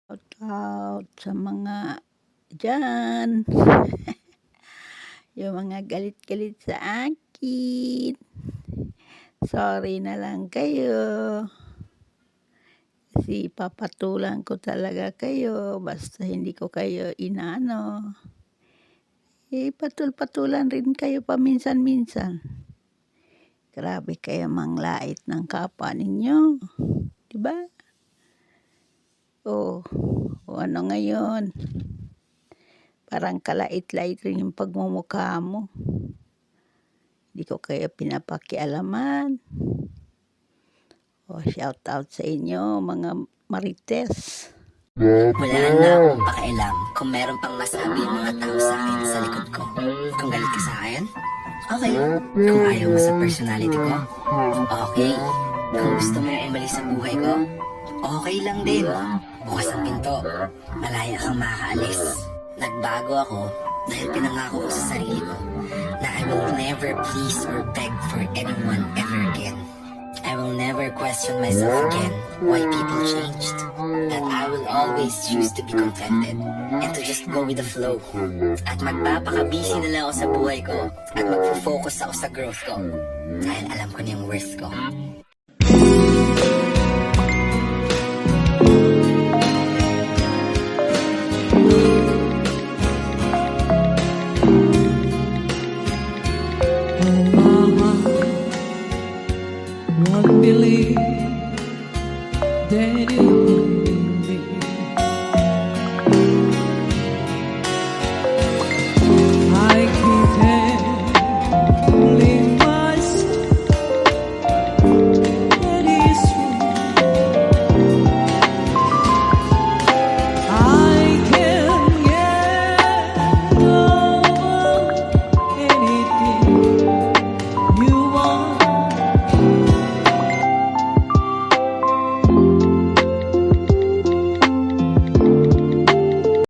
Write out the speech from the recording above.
Shoutout sa mga diyan, yung mga galit-galit sa akin. Sorry na lang kayo. Kasi papatulan ko talaga kayo basta hindi ko kayo inaano. Patul-patulan rin kayo paminsan-minsan. Grabe kayo manglait ng kapwa ninyo, 'di ba? Oh, o ano ngayon? Parang kalait-lait rin yung pagmumukha mo. Di ko kayo pinapakialaman. O shoutout sa inyo mga marites. Wala na akong pakialam kung meron pang masabi yung mga tao sa akin sa likod ko. Kung galit ka sa akin, okay. Kung ayaw mo sa personality ko, okay. Kung gusto mo umalis sa buhay ko, okay lang din. Bukas ang pinto, malaya kang makakaalis. Nagbago ako dahil pinangako ko sa sarili ko na I will never please or beg for anyone ever again. I will never question myself again why people changed. That I will always choose to be contented and to just go with the flow. At magpapaka-busy na lang ako sa buhay ko at magpo-focus ako sa growth ko dahil alam ko na yung worth ko. Believe that you